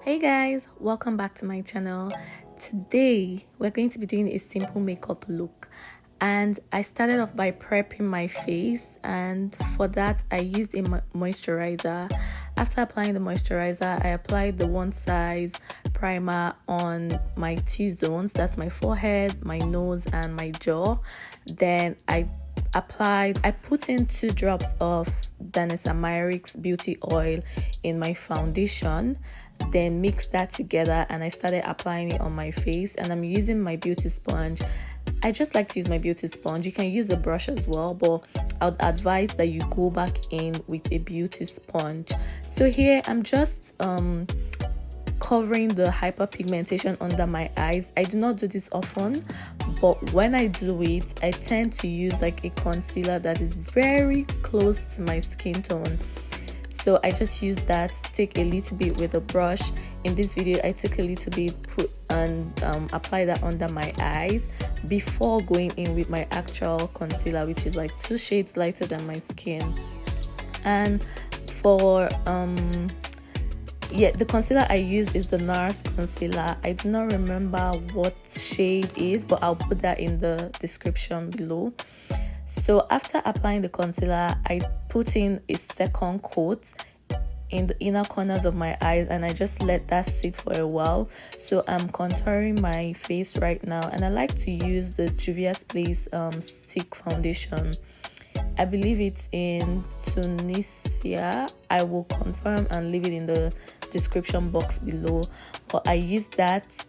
Hey guys, welcome back to my channel. Today we're going to be doing a simple makeup look, and I started off by prepping my face, and for that I used a moisturizer. After applying the moisturizer, I applied the one size primer on my T-zones, that's my forehead, my nose and my jaw. Then I put in 2 drops of Danessa Myricks beauty oil in my foundation, then mix that together and I started applying it on my face. And I'm using my beauty sponge. I just like to use my beauty sponge. You can use a brush as well, but I would advise that you go back in with a beauty sponge. So here I'm just covering the hyperpigmentation under my eyes. I do not do this often, but when I do it, I tend to use like a concealer that is very close to my skin tone. So I just use that, take a little bit with a brush. In this video, I took a little bit, put and apply that under my eyes before going in with my actual concealer, which is like 2 shades lighter than my skin. And for the concealer I use is the NARS concealer. I do not remember what shade is, but I'll put that in the description below. So after applying the concealer, I put in a second coat in the inner corners of my eyes and I just let that sit for a while. So I'm contouring my face right now, and I like to use the Juvia's Place stick foundation. I believe it's in Tunisia. I will confirm and leave it in the description box below, but I use that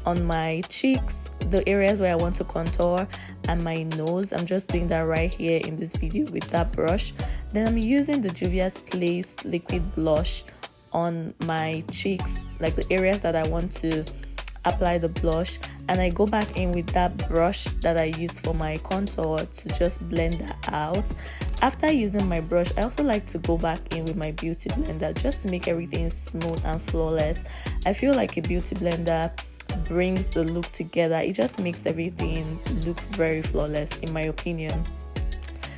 on my cheeks, the areas where I want to contour, and my nose. I'm just doing that right here in this video with that brush. Then I'm using the Juvia's Place liquid blush on my cheeks, like the areas that I want to apply the blush, and I go back in with that brush that I use for my contour to just blend that out. After using my brush, I also like to go back in with my beauty blender just to make everything smooth and flawless. I feel like a beauty blender brings the look together. It just makes everything look very flawless in my opinion.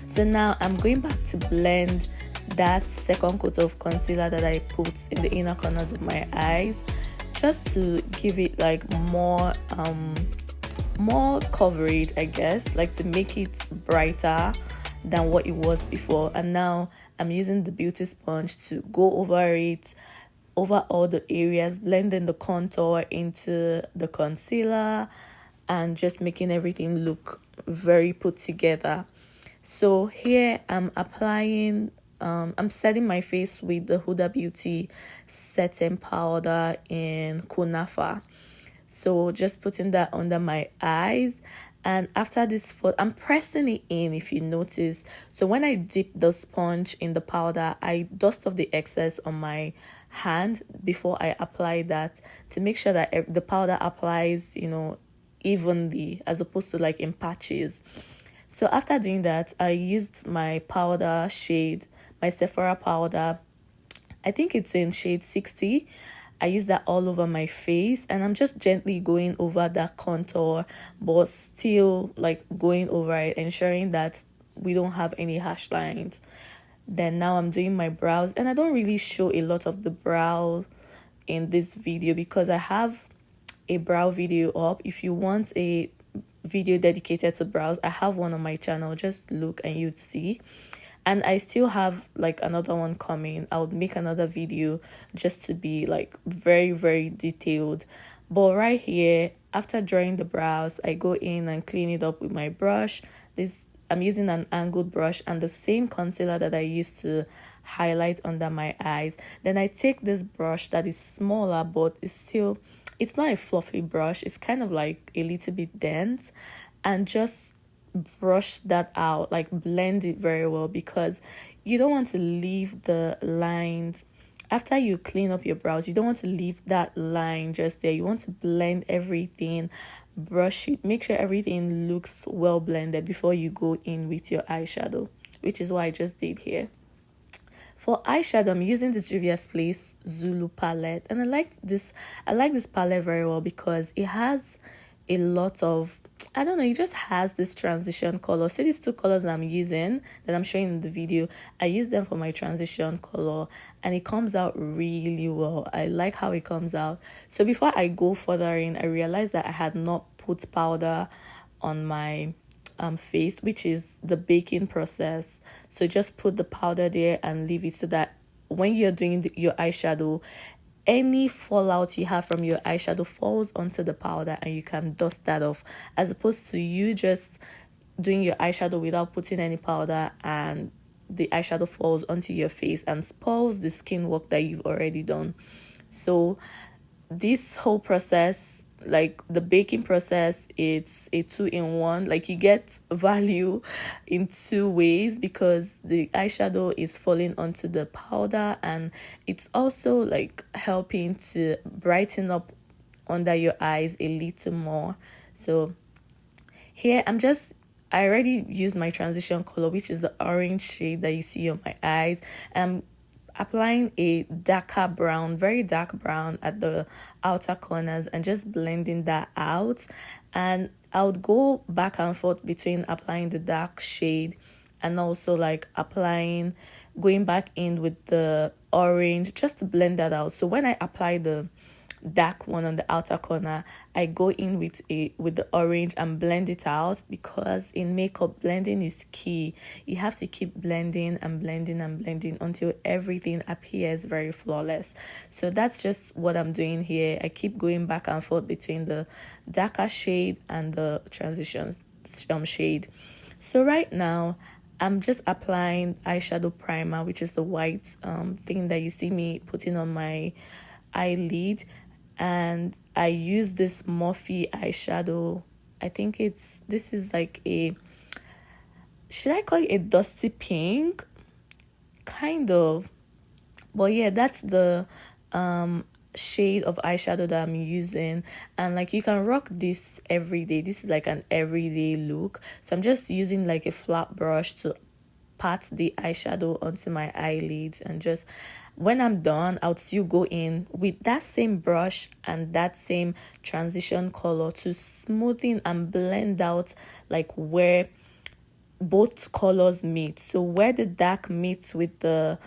So now I'm going back to blend that second coat of concealer that I put in the inner corners of my eyes, just to give it like more coverage, I guess, like to make it brighter than what it was before. And now I'm using the beauty sponge to go over it, over all the areas, blending the contour into the concealer and just making everything look very put together. So here I'm applying I'm setting my face with the Huda Beauty setting powder in Kunafa. So just putting that under my eyes, and after this I'm pressing it in, if you notice. So when I dip the sponge in the powder, I dust off the excess on my hand before I apply that, to make sure that the powder applies, evenly, as opposed to like in patches. So after doing that, I used my powder shade, my Sephora powder. I think it's in shade 60. I use that all over my face, and I'm just gently going over that contour, but still like going over it, ensuring that we don't have any harsh lines. Then now I'm doing my brows, and I don't really show a lot of the brow in this video because I have a brow video up. If you want a video dedicated to brows, I have one on my channel. Just look and you'd see. And I still have like another one coming. I would make another video just to be like very, very detailed. But right here, after drawing the brows, I go in and clean it up with my brush. I'm using an angled brush and the same concealer that I used to highlight under my eyes. Then I take this brush that is smaller, but it's not a fluffy brush. It's kind of like a little bit dense, and just brush that out, like blend it very well, because you don't want to leave the lines after you clean up your brows. You don't want to leave that line just there. You want to blend everything, brush it, make sure everything looks well blended before you go in with your eyeshadow, which is what I just did here. For eyeshadow, I'm using this Juvia's Place Zulu palette, and I like this palette very well because it has a lot of, I don't know, it just has this transition color. See these two colors I'm using that I'm showing in the video, I use them for my transition color, and it comes out really well. I like how it comes out. So before I go further in, I realized that I had not put powder on my face, which is the baking process. So just put the powder there and leave it, so that when you're doing your eyeshadow, any fallout you have from your eyeshadow falls onto the powder and you can dust that off, as opposed to you just doing your eyeshadow without putting any powder and the eyeshadow falls onto your face and spoils the skin work that you've already done. So this whole process, like the baking process, it's a 2-in-1. Like you get value in 2 ways, because the eyeshadow is falling onto the powder and it's also like helping to brighten up under your eyes a little more. So here I already used my transition color, which is the orange shade that you see on my eyes. Applying a darker brown, very dark brown at the outer corners, and just blending that out. And I would go back and forth between applying the dark shade and also like going back in with the orange, just to blend that out. So when I apply the dark one on the outer corner, I go in with the orange and blend it out, because in makeup, blending is key. You have to keep blending and blending and blending until everything appears very flawless. So that's just what I'm doing here. I keep going back and forth between the darker shade and the transition shade. So right now I'm just applying eyeshadow primer, which is the white thing that you see me putting on my eyelid. And I use this Morphe eyeshadow. I think this is like should I call it a dusty pink? Kind of. But yeah, that's the shade of eyeshadow that I'm using. And like you can rock this every day. This is like an everyday look. So I'm just using like a flat brush to pat the eyeshadow onto my eyelids, and just when I'm done, I'll still go in with that same brush and that same transition color to smoothen and blend out like where both colors meet. So where the dark meets with the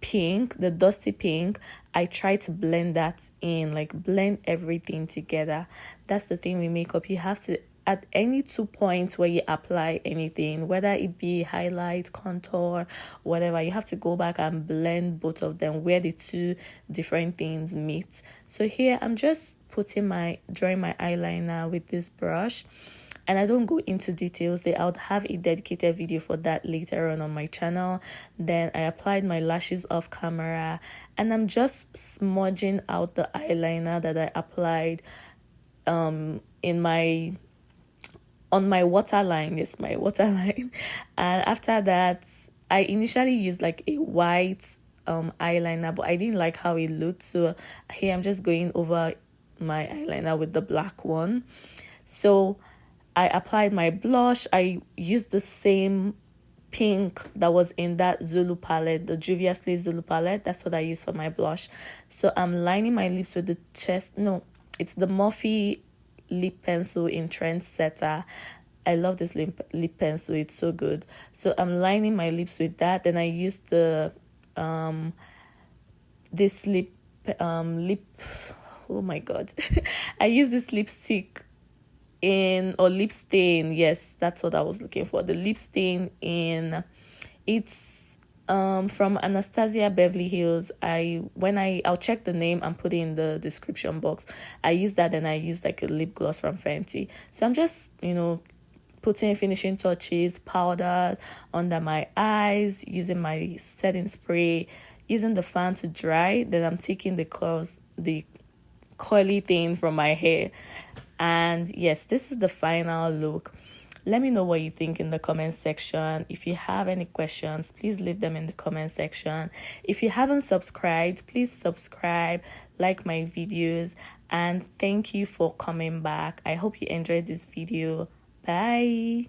pink, the dusty pink, I try to blend that in, like blend everything together. That's the thing with makeup. You have to, at any 2 points where you apply anything, whether it be highlight, contour, whatever, you have to go back and blend both of them where the two different things meet. So here I'm just drawing my eyeliner with this brush, and I don't go into details there. I'll have a dedicated video for that later on my channel. Then I applied my lashes off camera, and I'm just smudging out the eyeliner that I applied on my waterline. Yes, my waterline. And after that, I initially used like a white eyeliner, but I didn't like how it looked. So here I'm just going over my eyeliner with the black one. So I applied my blush. I used the same pink that was in that Zulu palette, the Juvia Zulu palette. That's what I use for my blush. So I'm lining my lips with it's the Morphe lip pencil in Trendsetter. I love this lip pencil. It's so good. So I'm lining my lips with that. Then I used the this lip oh my god. I used this lipstick lip stain. Yes, that's what I was looking for. The lip stain it's from Anastasia Beverly Hills. I'll check the name and put it in the description box. I use that, and I use like a lip gloss from Fenty. So I'm just, putting finishing touches, powder under my eyes, using my setting spray, using the fan to dry. Then I'm taking the curly thing from my hair. And yes, this is the final look. Let me know what you think in the comment section. If you have any questions, please leave them in the comment section. If you haven't subscribed, please subscribe, like my videos, and thank you for coming back. I hope you enjoyed this video. Bye.